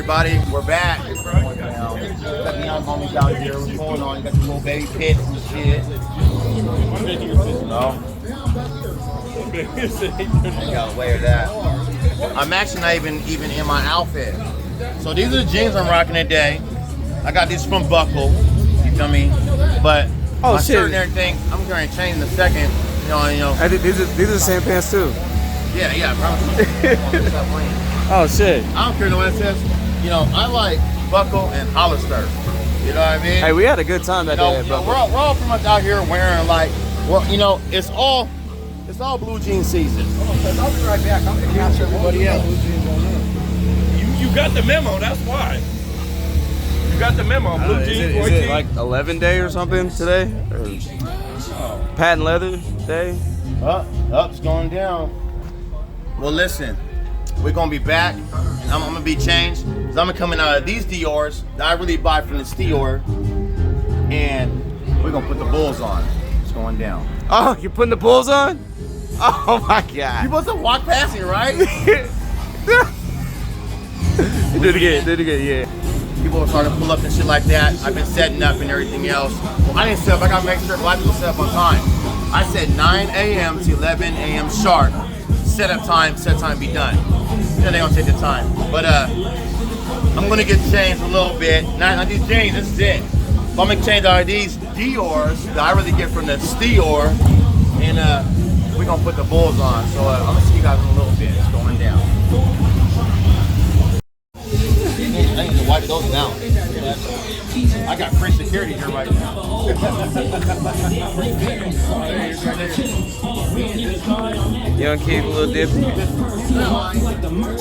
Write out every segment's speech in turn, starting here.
everybody. We're back. Got the young homies out here. What's going on? You got the little baby pits and shit. No. You gotta wear that. I'm actually not even in my outfit. So these are the jeans I'm rocking today. I got these from Buckle. You feel me? But my shirt and everything, I'm going to change in a second. You know. These are the same pants too. Yeah, probably. Oh shit. I don't care what it says. You know, I like Buckle and Hollister. You know what I mean? Hey, we had a good time that day. We're all pretty much out here wearing like, well, you know, it's all blue jean season. I'll be right back. I'm going to capture everybody else. You got the memo, that's why. You got the memo. Blue jeans, is it like 11 day or something today? Or patent leather day? Up's going down. Well, listen, we're going to be back. I'm going to be changed. Because I'm coming out of these Dior's that I really buy from this Dior. And we're going to put the Bulls on. It's going down. Oh, you're putting the Bulls on? Oh my God. You must have walked past me, right? Did it again, yeah. People are starting to pull up and shit like that. I've been setting up and everything else. Well, I didn't set up. I got to make sure black people set up on time. I said 9 a.m. to 11 a.m. sharp. Set time, be done. You know, they don't take the time. But I'm going to get changed a little bit. Not these jeans, this is it. But I'm going to change out of these Dior's that I really get from the Dior. And we're going to put the Bulls on. So I'm going to see you guys in a little bit. It's going down. I need to wipe those down. I got free security here right now. Young kid, a little different.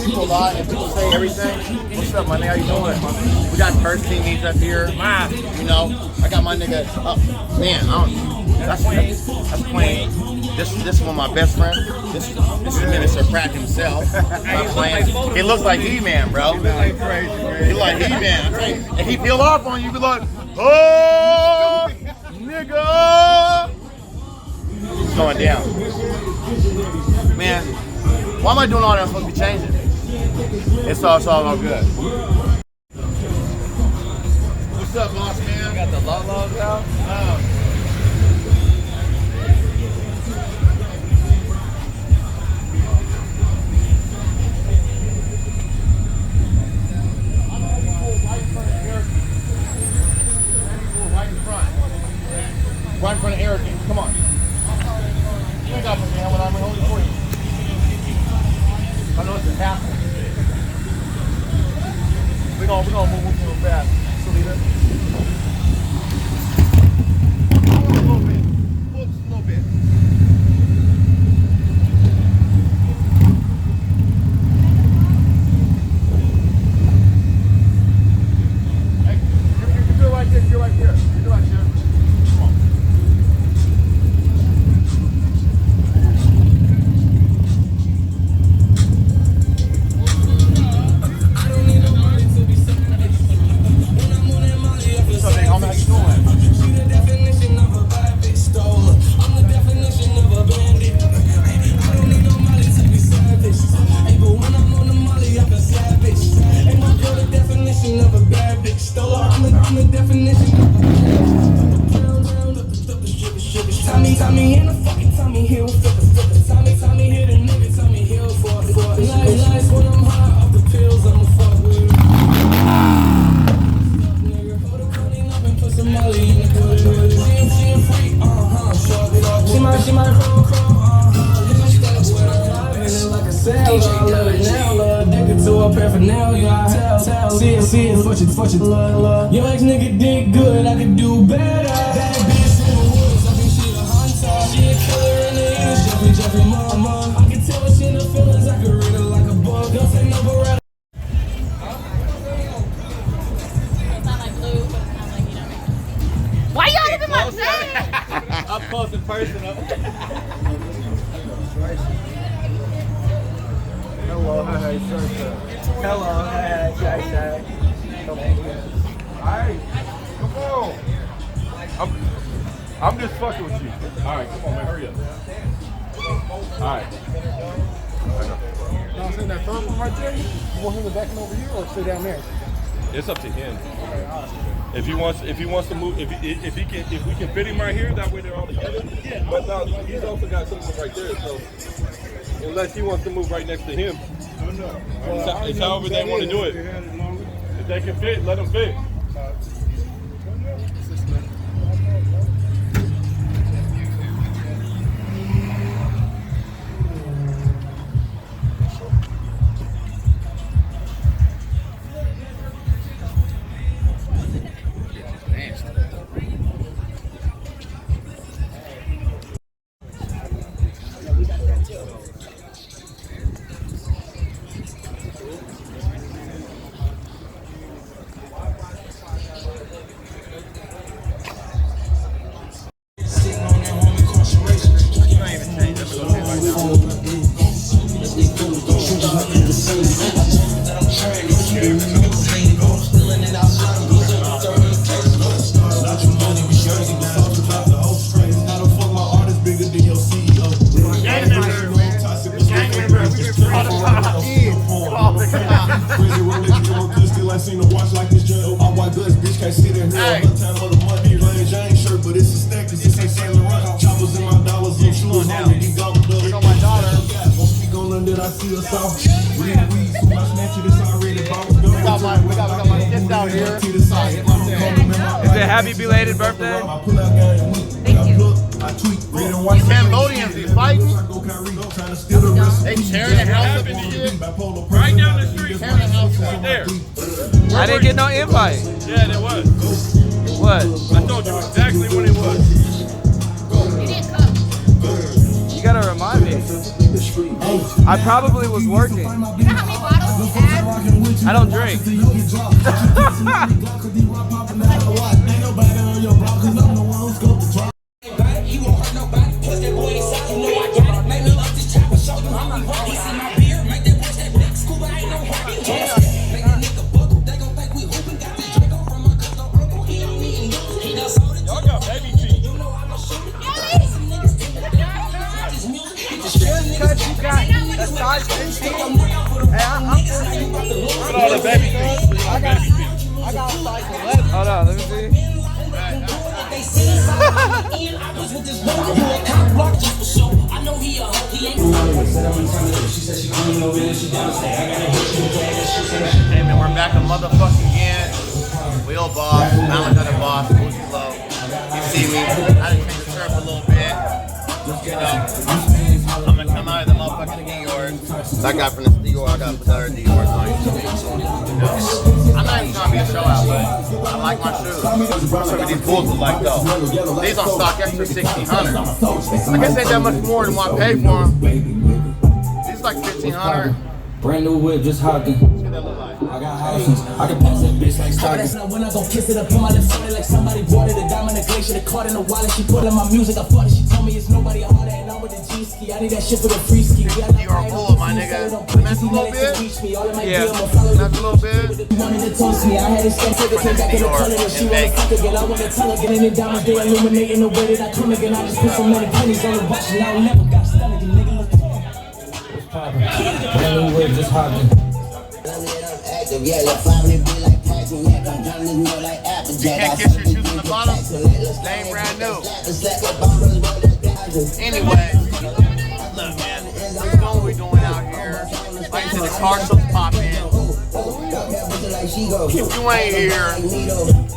People lie and people say everything. What's up, my nigga? How you doing? We got first team meets up here. You know, I got my nigga. Man, that's plain. This is one of my best friends. This is Minister Pratt himself. He looks like He-Man, bro. He like He-Man. And he peel off on you, be like, oh, nigga. It's going down. Man, why am I doing all that? I'm supposed to be changing. It's all good. What's up, boss man? Got the laws out? Right in front of Eric. Come on. You ain't got to put your hand when I'm holding for you. I know it's a hassle. We're gonna move real fast. So leave it. Pull a little bit. Pull just a little bit. Hey, you do it right there. You do it right here. You do it right here. Your ex nigga did good, I could do better. Bad bitch in the woods, I think she a hunter. She a killer in the east, Jeffrey mama. I can tell she in the feelings, I could read her like a book. Don't say no Beretta. It's not like blue, but it's not like, you know. Why y'all even my face? Up close and personal. Hello, hi, sir. Hello, hi, shy. Alright, come on. I'm just fucking with you. Alright, come on, man, hurry up. Alright. Now, sit in that third one right there. You want him to back him over here or sit down there? It's up to him. If he wants to move, if we can fit him right here, that way they're all together. But now he's also got something right there. So unless he wants to move right next to him, it's however they want to do it. If they can fit, let them fit. Is it happy belated birthday? Thank you. These Cambodians, these fighting. They tearing the house up and shit. Right down the street. Tearing the house Right up. there. I didn't get no invite. Yeah, there was. What? I told you exactly when it was. You didn't come. You gotta remind me. I probably was working. You know how many bottles you had? I don't drink. Y'all got baby feet. Look at all the baby feet. Hold on, let me see. Hey man, we're back a motherfucking again. Wheel boss, Valentine boss, Boozy Low. You see me? I done changed the shirt a little bit. You know, I'm gonna come out of the motherfucking Dior. That guy from the Dior, I got the other Dior on. You know, I'm not even trying to be a show out, but I like my shoes. I'm sure what these bulls look like though. These on StockX for $1,600. I guess ain't that much more than what I paid for them. These like $1,500. Brand new whip, just hopping. What's that look like? I got options. I can pass that bitch like Stockton. That's not when I go kiss it up on my lips. Sounded like somebody brought it. A diamond, a glacier, the card in the wallet. She put in my music. I fought it. She told me it's nobody harder. And I'm with the G-ski. I need that shit for the free ski. You're a bull, my nigga. That's a little bit. Yeah. That's a little bit. Wanted to toast me. I had it scared. Took it back in the color. And she wanna fuck again. I wanna tell again. And the diamonds, they illuminating the way that I come again. I just put so many pennies on the watch. And I never got stomach. And nigga, look. What's poppin'? Brand new whip, just hopping. You can't kiss your shoes in the bottom? They ain't brand new. Anyway, look man, we're doing what we're doing out here. Like I said, the car show's popping. If you ain't here,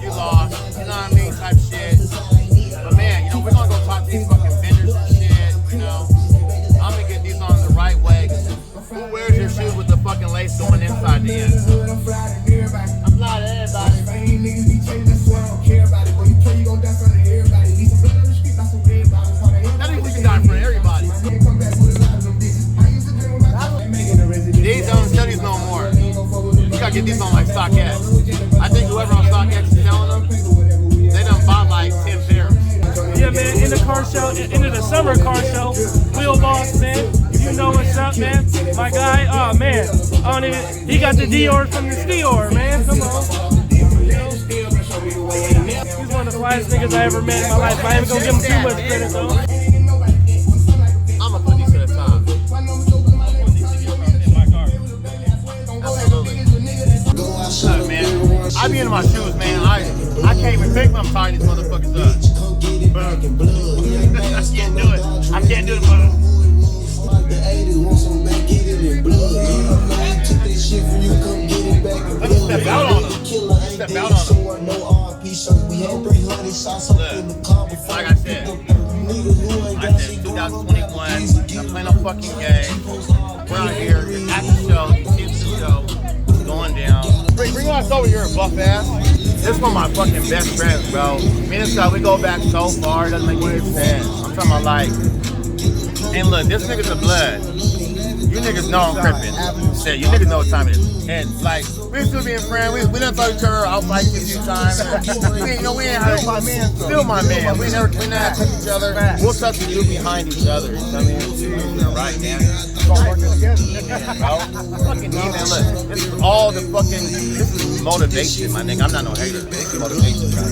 you lost. You know what I mean? Type shit. But man, you know, we're gonna go talk to these fucking vendors and shit, you know. I'm gonna get these on the right way. Who wears your shoes with the fucking lace going inside the end? I'm not everybody. That means you can die for everybody. These don't sell these no more. You gotta get these on like StockX. I think whoever on StockX is selling them, they done bought like 10 pairs. Yeah, man, in the car show, into the summer car show, Wheel Boss, man, you know what's up, man. My guy, oh man, I don't even, he got the Dior from the Dior, man, come on. You know, he's one of the flyest niggas I ever met in my life. I ain't gonna give him too much credit though. I'm gonna put these to the top. Absolutely. Look, man, I be in my shoes, man. I can't even think when I'm tying these motherfuckers up. Boom. I can't do it. I can't do it, boom. Let me step out on him. Step out on him. Look, like I said 2021. I'm playing a fucking game. We're out here at the show. You see the show going down. Bring us over here, buff ass. This is one of my fucking best friends, bro. Me and this guy, we go back so far. It doesn't make any sense. I'm talking about like, and look, this nigga's a blood. You niggas know I'm crippin'. Shit, you niggas know what time it is. And like, we still being friends. We done saw each other out like a few times. We ain't had a fight, man. Still my man. We never touch each other. We'll touch and do behind each other. You know what I mean? Right, man. Yeah, bro. Fucking man, look. This is all the fucking, this is motivation, my nigga. I'm not no hater. This is motivation, bro.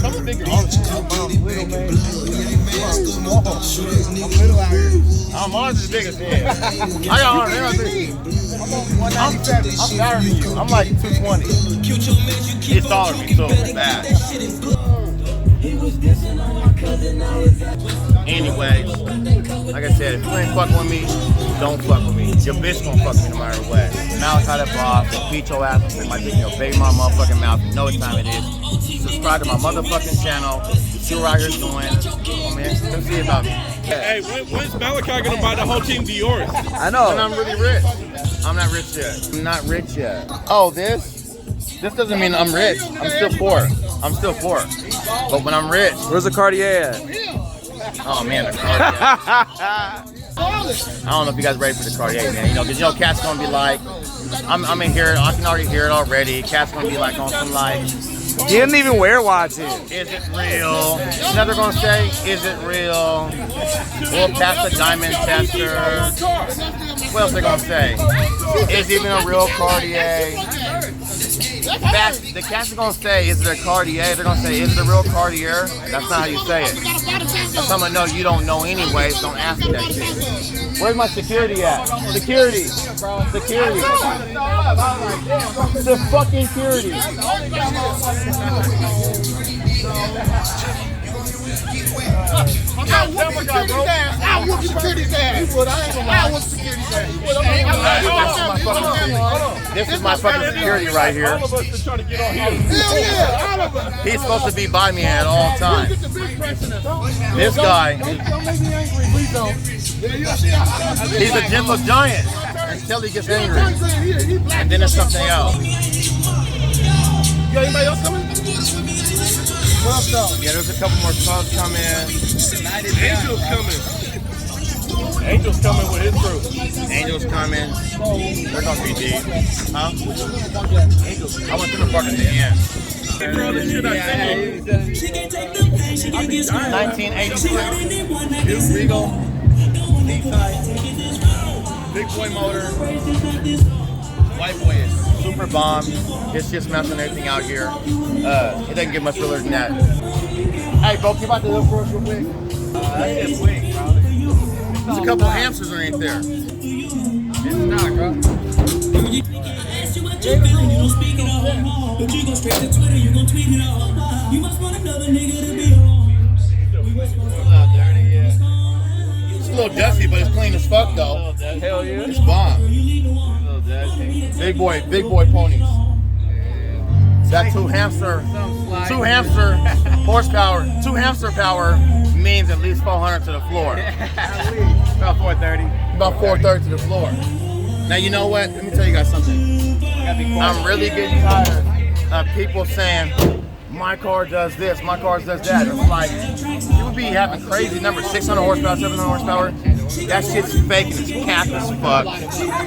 I'm a bigger artist. I'm little, man. I'm little out here. I'm always as big as him. I got arms. I'm taller than you. I'm like 220. It's taller than me, so bad. Anyways, like I said, if you ain't fucking with me, don't fuck with me. Your bitch gonna fuck me no matter what. Now it's how that boss, beat your ass and my dick in your baby my motherfucking mouth. You know what time it is. Subscribe to my motherfucking channel. See what I here's doing. Oh man, come see about me. Hey, when's Malachi gonna buy the whole team Dior's? I know. And I'm really rich. I'm not rich yet. I'm not rich yet. Oh, this doesn't mean I'm rich. I'm still poor. I'm still poor. But when I'm rich. Where's the Cartier at? Oh man, the Cartier. I don't know if you guys ready for the Cartier, man. You know, cause you know, Cat's gonna be like, I'm in here. I can already hear it already. Cat's gonna be like on some like. He didn't even wear watches. Is it real? You know they're gonna say, is it real? We'll pass the diamond tester. What else they gonna say? Is it even a real Cartier? The cats are gonna say, is it a Cartier? They're gonna say, is it a real Cartier? That's not how you say it. If someone knows you don't know anyway, so don't ask me that shit. Where's my security at? Security. Security. The fucking security. I whoop security's ass. This is my fucking security right here. All of us are trying to get on here. Hell yeah, all of us. He's supposed to be by me at all times. This guy, he's a gentle giant until he gets angry. And then it's something else. You got anybody else coming? Yeah, there's a couple more subs coming. Angel's coming. Angel's coming with his crew. Angel's coming. They're gonna be deep. Huh? I went to the park at the end. 1986. Regal. Big boy motor. White boy is super bomb. It's just messing everything out here. It doesn't get much realer than that. Hey, bro, can you about to look for us real quick? That's just quick, bro. There's a couple hamsters underneath there. It's not, bro. It's a little dusty, but it's clean as fuck, though. Hell yeah. It's bomb. Big boy ponies. That two hamster horsepower, 2 hamster power means at least 400 to the floor. About 430. About 430 to the floor. Now you know what? Let me tell you guys something. I'm really getting tired of people saying my car does this, my car does that. It's like you would be having crazy numbers, 600 horsepower, 700 horsepower. That shit's fake and it's cap as fuck.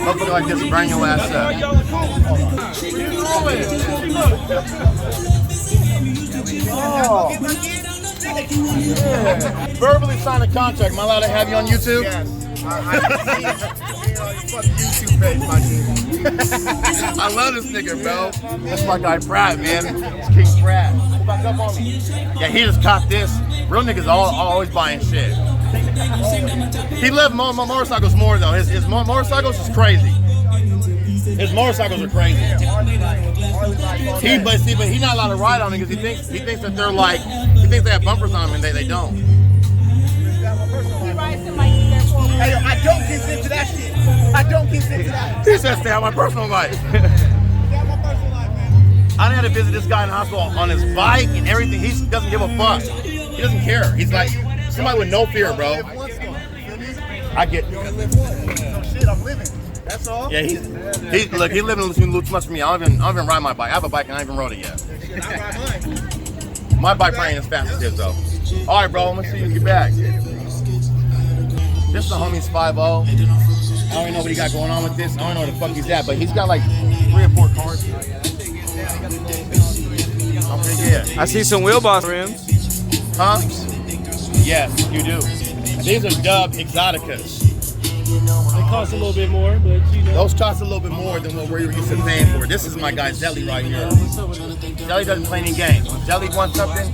Don't look like this, burn your ass up. Oh. Yeah. Verbally sign a contract. Am I allowed to have you on YouTube? Yes. YouTube page, my dude. I love this nigga, bro. That's my guy Pratt, man. It's King Pratt. Back up on me. Yeah, he just caught this. Real niggas always buying shit. He loved motorcycles more though. His motorcycles is crazy. His motorcycles are crazy. But he's not allowed to ride on it because he thinks that they're like, he thinks they have bumpers on them and they don't. He rides to my either forward. Hey, I don't consent to that shit. I don't consent to that. He says stay out my personal life. I had to visit this guy in the hospital on his bike and everything. He doesn't give a fuck. He doesn't care. He's like somebody with no fear, bro. I get. No shit, I'm living. That's all. Yeah, he's living a little too much for me. I don't even ride my bike. I have a bike and I haven't even rode it yet. My bike probably ain't as fast as his though. All right, bro. I'm gonna see you when you get back. This is the homie's 5-0. I don't even know what he got going on with this. I don't know where the fuck he's at, but he's got like 3 or 4 cars. I'm pretty good. I see some wheel boss rims. Huh? Yes, you do. These are Dub Exoticas. They cost a little bit more, but you know. Those cost a little bit more than what we're used to paying for. This is my guy Zelly right here. Zelly doesn't play any games. When Zelly wants something,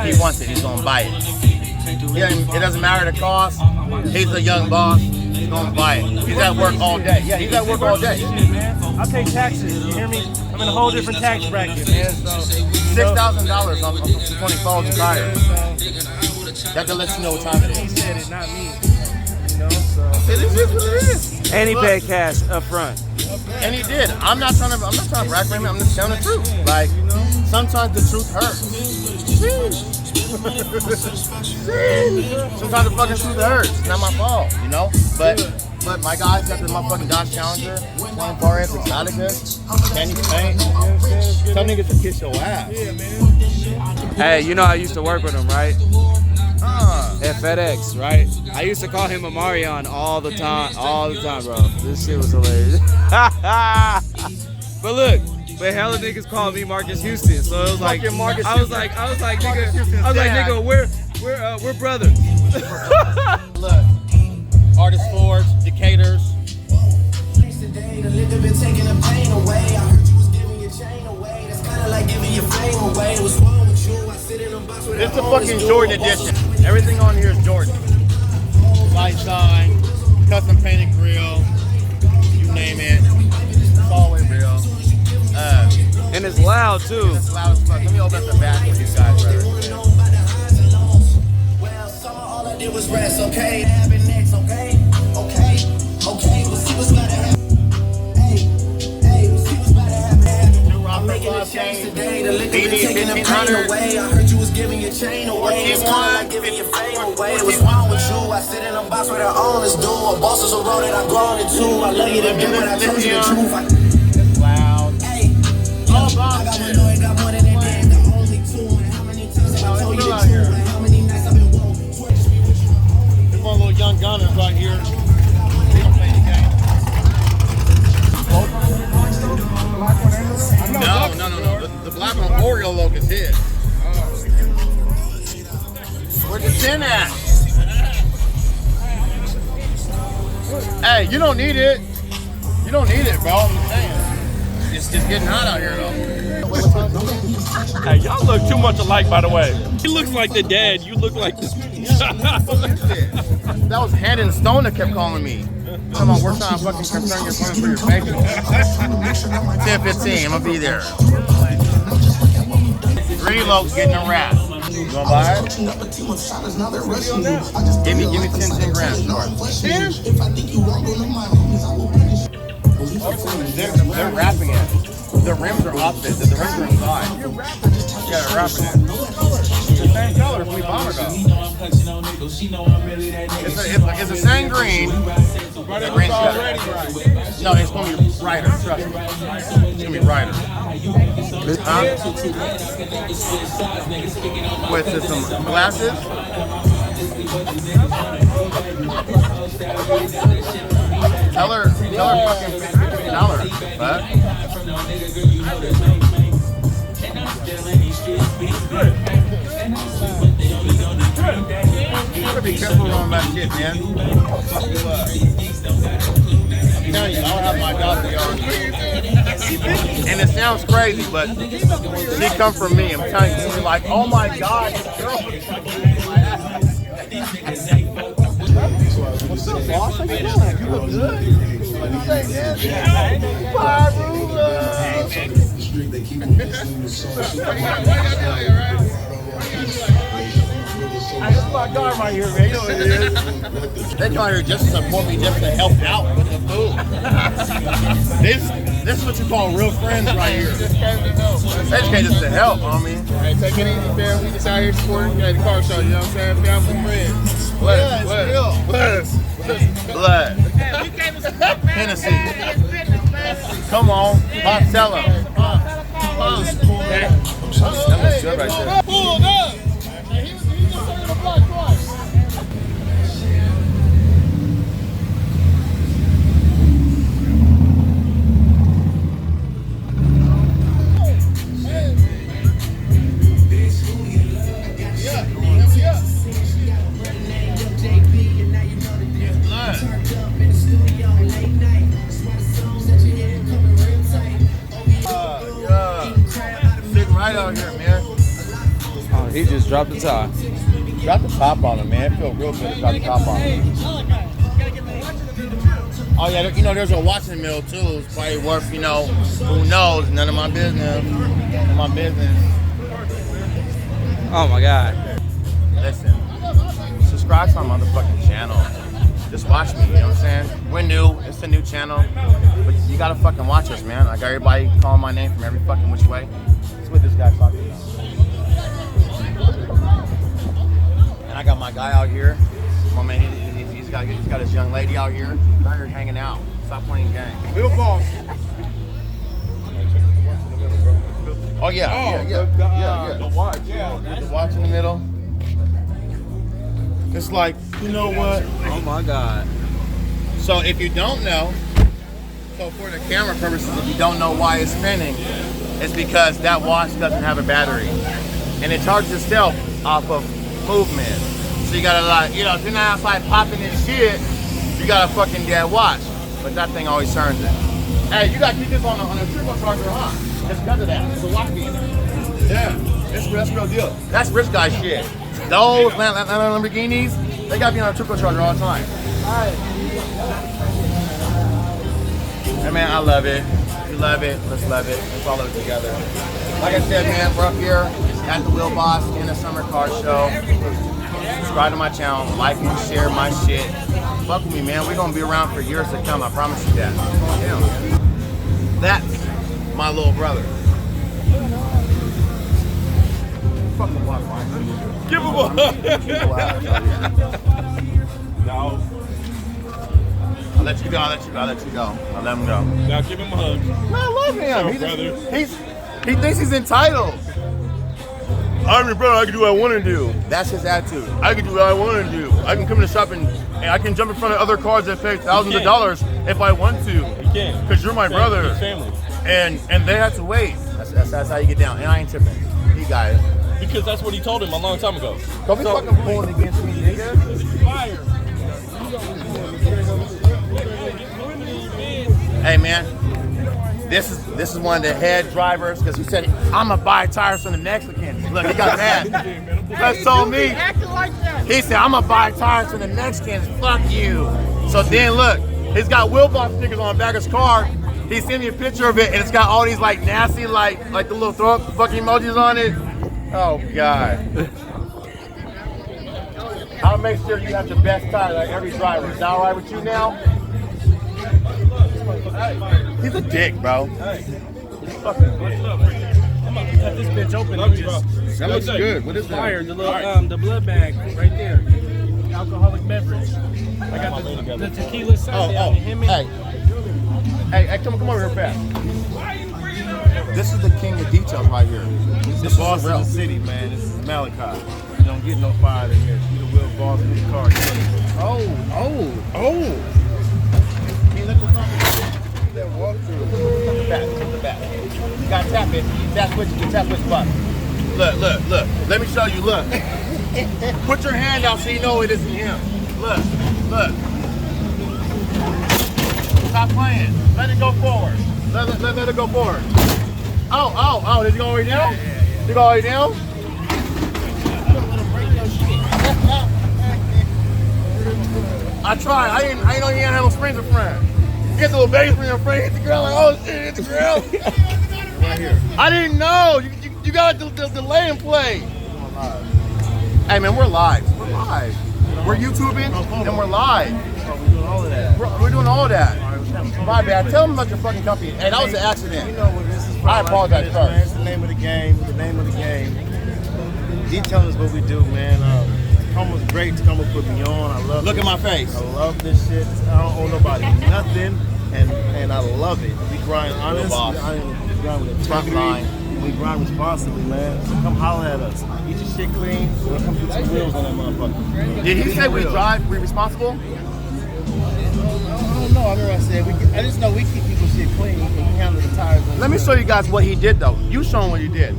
he wants it. He's gonna buy it. It doesn't matter the cost. He's a young boss. He's gonna buy it. He's at work all day. Yeah, he's at work all day. Shit, man. I pay taxes. You hear me? I'm in a whole different tax bracket, man. So $6,000 on 20 phones and tires. That lets you know what time it he is. said it, not me. You know, so. It is what it is. And he paid cash up front. And he did. I'm not trying to brag for him. I'm just telling the truth. Like sometimes the truth hurts. Sometimes the fucking truth hurts. It's not my fault, you know. But my guys got the motherfucking Dodge Challenger, 24S Exotica, Candy Paint. Some niggas will kiss your ass. Hey, you know I used to work with him, right? At FedEx, right? I used to call him a Marion all the time, bro. This shit was hilarious. But look, hella niggas called me Marcus Houston, so it was like, I was like, nigga, we're brothers. Look, Artist Forge, Decatur's. It's the fucking Jordan edition. Everything on here is Jordan. Light shine, custom painted grill, you name it. It's always real. And it's loud too. It's loud as fuck. Let me open up the back for you guys, brother. Well, summer all I did was rest, okay? Having next, okay? Okay, we'll see what's gonna happen. Hey, we'll see what's about to happen. I'm making a change today. The liquor been taking the pain away. I heard you was giving your chain away. It's kinda like giving your fame away. What's wrong with you? I sit in a box where the owners do. A boss is a road that I've grown into. I love you to do it. I told you the truth. It's loud. Hey, I got one noise, got one in the day. The only two. And how many times have I told you the truth? And how many nights I've been woke? There's one little young gunners right here. They don't play the game. No. The black one Oreo logo is his. Where's the tin at? Hey, you don't need it. You don't need it, bro. I'm just saying. It's getting hot out here, though. Hey, y'all look too much alike, by the way. He looks like the dad. You look like this. That was Hand and Stone that kept calling me. Come on, we're trying to fucking concern your phone for your safety. 10:15, I'm gonna be there. Reload's getting a wrap. You gonna buy it? Give me 10 grams. Sure. 10? They're wrapping it. The rims are opposite. The rims are inside. Yeah, they're wrapping it. It's the same color as we bomber though. It's the same green. The green's already bright. No, it's gonna be brighter. Trust me. It's gonna be brighter. Huh? With some glasses. Tell her fucking $50, but. You gotta be careful on that shit, man. Fuck you up. I'm telling you, I don't have my doctor on. And it sounds crazy, but she come from me. I'm telling you, she's like, oh my God, girl. What's up, boss? How you doing? You look good. say, man? Paruva. This is my guy right here, man. You know what it is. They come out here just to support me, just to help out with the food. This is what you call real friends right here. They just came just to help, homie. Hey, take it easy, man. We just out here supporting the car show, you know what I'm saying? Family and friends. Blood. Hennessy. Come on. Marcella. That looks good right there. Pulled up. He just started the block twice. Right out here, man. Oh, he just dropped the top. Drop the top on him, man. It feels real good to drop the top on him. Oh yeah, you know there's a watch in the middle too. It's probably worth, you know, who knows? None of my business. None of my business. Oh my God. Listen, subscribe to my motherfucking channel. Just watch me, you know what I'm saying? We're new, it's a new channel. But you gotta fucking watch us, man. I got everybody calling my name from every fucking which way. That's what this guy's talking about. And I got my guy out here. My man, he's got his young lady out here. They're out here hanging out. Stop playing games. Real boss. Oh yeah, yeah. The watch. With the watch in the middle. It's like, you know what? Oh my God. So if you don't know, so for the camera purposes, if you don't know why it's spinning, it's because that watch doesn't have a battery. And it charges itself off of movement. So you gotta like, you know, if you're not outside popping and shit, you got a fucking dead watch. But that thing always turns it. Hey, you gotta keep this on a turbocharger, huh? Just because of that. It's a watch beat. Yeah, that's real deal. That's rich guy shit. Those Lamborghinis, they gotta be on a turbocharger all the time. Hey man, I love it. You love it, let's love it. Let's all love it together. Like I said, man, we're up here at the Wheel Boss in the Summer Car Show. Subscribe to my channel, like and share my shit. Fuck with me, man. We're gonna be around for years to come. I promise you that. Damn, man. That's my little brother. Fucking walk, man. Give him a No. I'll let you go. I'll let you go. I'll let him go. Now give him a hug. No, I love him. Brother. He thinks he's entitled. I'm your brother. I can do what I want to do. That's his attitude. I can do what I want to do. I can come in the shop and I can jump in front of other cars that pay thousands of dollars if I want to. You can. Because you're my brother. Family. And they have to wait. That's how you get down. And I ain't tripping. He got it. Because that's what he told him a long time ago. Don't be fucking pulling against me, nigga. Fire. Hey man, this is one of the head drivers because he said I'ma buy tires from the Mexicans. Look, he got mad. That's told me. He said I'ma buy tires from the Mexicans. Fuck you. So then look, he's got Wheel Boss stickers on the back of his car. He sent me a picture of it and it's got all these like nasty like the little throw up fucking emojis on it. Oh God. I'll make sure you have the best tire like every driver. Is that all right with you now? He's a dick, bro. I'm about to cut this bitch open and just That looks good. What is that? fire the little the blood bag right there. Alcoholic beverage. I got the tequila Sunday. Him and Hey, come over here fast. This is the king of details right here. This is boss of the city, man. This is Malachi. You don't get no fire in here. You the Wheel Boss in the car. Oh. Can you lift this up? That walk through. The back. You gotta tap it. Tap which button. Look. Let me show you, look. Put your hand out so you know it isn't him. Look. Stop playing. Let it go forward. Let it go forward. Oh, did you go all the way down? You go all the way down? I tried. I didn't know you had no springs in front. get the little bass from your friend, hit the ground like, oh shit, hit the ground. Right here. I didn't know. You got to delay and play. Hey man, we're live. We're live. We're YouTubing and we're live. We're doing all of that. We're doing all that. My bad. Tell them about your fucking company. Hey, that was an accident. You know what this is from. I apologize Man. first. It's the name of the game. The name of the game. Detailing is what we do, man. Tacoma was great. Tacoma put me on. I love Look it. at my face. I love this shit. I don't owe nobody nothing, and I love it. We grind honest. boss. We grind with Front line. integrity. We grind responsibly, man. So come holler at us. Get your shit clean. We'll come put some wheels on that motherfucker. Did he say we Wheels. drive? We responsible? I don't know. I remember I said I just know we keep people's shit clean and we handle the tires. Let me show you guys what he did though. You show him what he did.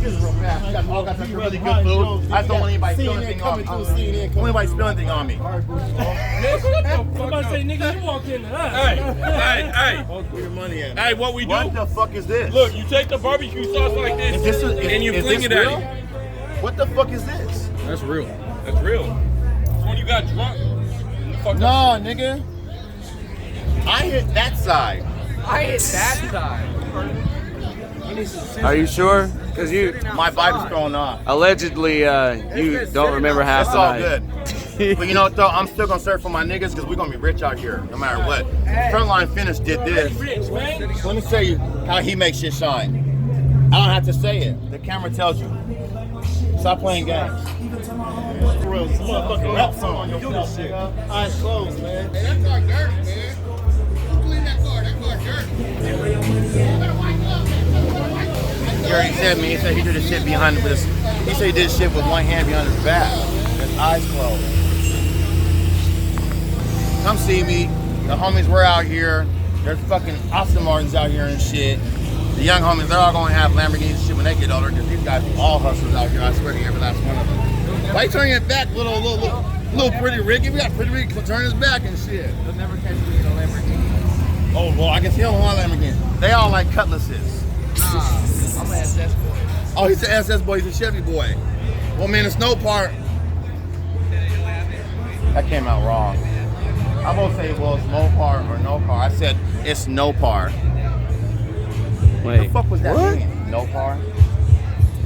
Got some really good food. I just don't want anybody spilling anything on me. I don't want anybody spilling anything on me. I'm about to say, nigga, you walked into that. Hey, Where your money at? hey, what we do? What the fuck is this? Look, you take the barbecue sauce like this, Is this and you is fling this it at real? him. What the fuck is this? That's real. That's real. It's when you got drunk. You fucked No, up. nigga. I hit that side. Are you sure? Because My vibe is thrown off. allegedly you don't remember half It's the all night. good. But you know what though? I'm still gonna serve for my niggas because we're gonna be rich out here, no matter what. Frontline Finish did this. Rich, man. Let me tell you how he makes shit shine. I don't have to say it. The camera tells you. Stop playing games. For real, it's a motherfucking rap song. You do this shit. Eyes closed, man. Hey, that car dirty, man. Clean that car. That car dirty. He already said me. He said he did his shit behind this. He said he did shit with one hand behind his back. His eyes closed. Come see me. The homies were out here. There's fucking Aston Martins out here and shit. The young homies, they're all gonna have Lamborghinis and shit when they get older because these guys are all hustlers out here. I swear to you, every last one of them. Why you turning it back, little pretty Ricky? We got pretty Ricky turn his back and shit. They'll never catch me in a Lamborghini. Oh, well, I can see him on Lamborghini. They all like cutlasses. I'm an SS boy. Oh, he's an SS boy. He's a Chevy boy. Well, man, the snow part. That came out wrong. I won't say, well, it's no par or no par. I said it's no par. What the fuck was that mean? No par?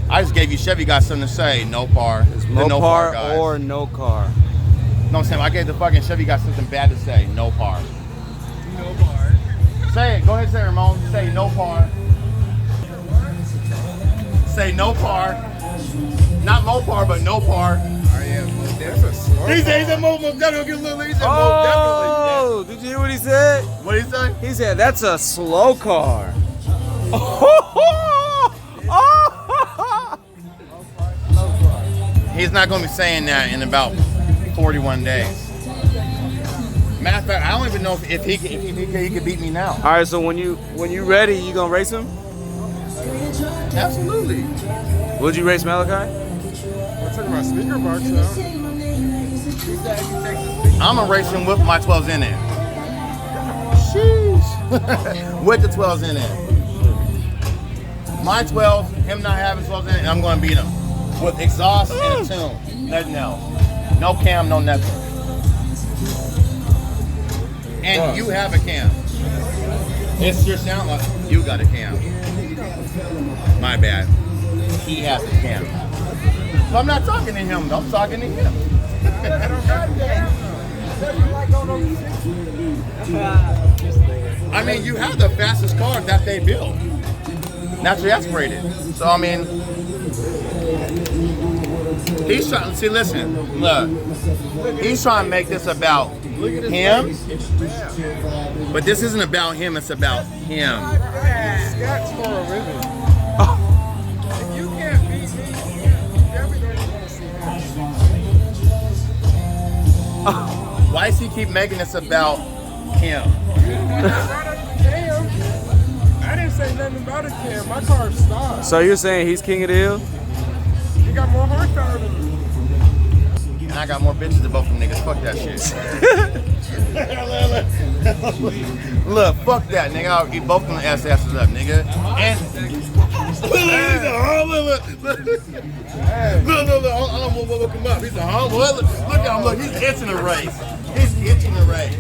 I just gave you Chevy got something to say. No par. It's No par guys. or no car. No, I'm saying I gave the fucking Chevy got something bad to say. No par. No bar. Say it. Go ahead, say it, Ramon. Say no par. Say no par. Not Mopar, but no par. He said Mo definitely get a little. He said Mo Oh, did you hear what he said? definitely. What did he say? He said that's a slow car. He's not going to be saying that in about 41 days. Matter of fact, I don't even know if he could beat me now. All right, so when you ready, you gonna race him? Absolutely. Would you race Malachi? I'm going to race him with my 12s in it. Sheesh. With the 12s in it. My 12s, him not having 12s in it, I'm going to beat him. With exhaust and a tune. Nothing else. No cam, no nothing. And you have a cam. It's your sound like you got a cam. My bad. He has a cam. So I'm not talking to him, I'm talking to him. I mean, you have the fastest car that they build. Naturally aspirated. So, I mean, he's trying, see, listen, look. He's trying to make this about him. But this isn't about him, it's about him. Scott's for a living. If you can't beat me, you definitely don't want to see me. Why does he keep making this about him? I didn't say nothing about a cam. My car's stopped. So you're saying he's king of the hill? You got more horsepower than me. And I got more bitches than both of them niggas. Fuck that shit. Look, fuck that, nigga. I'll eat both of them asses up, nigga. And look, I'm look him up. He's a humble. Look at him, look, he's itching the race. He's itching the race.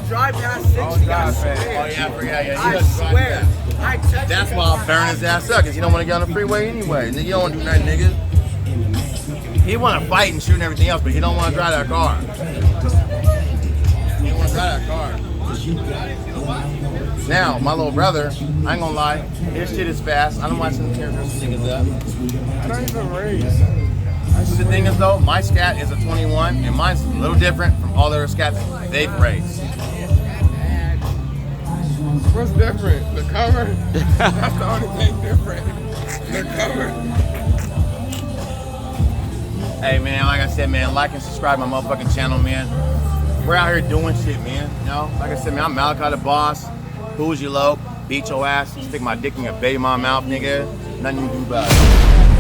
Drive past 6, you got Oh yeah, I forgot. Yeah, he I doesn't drive swear. fast. I checked That's why I'll burn his ass up, because he don't want to get on the freeway anyway. Nigga, you don't want to do nothing, nigga. He want to fight and shoot and everything else, but he don't want to drive that car. He don't want to drive that car. Now, my little brother, I ain't gonna lie, his shit is fast. I don't want some characters niggas up. I don't even race. The thing is though, my scat is a 21, and mine's a little different from all the other scats they've raced. What's different? The cover? That's the only thing different. The cover. Hey man, like I said, man, like and subscribe to my motherfucking channel, man. We're out here doing shit, man. You know, like I said, man, I'm Malachi the Boss. Who's your low? Beat your ass. Stick my dick in your baby mom mouth, nigga. Nothing you can do about it.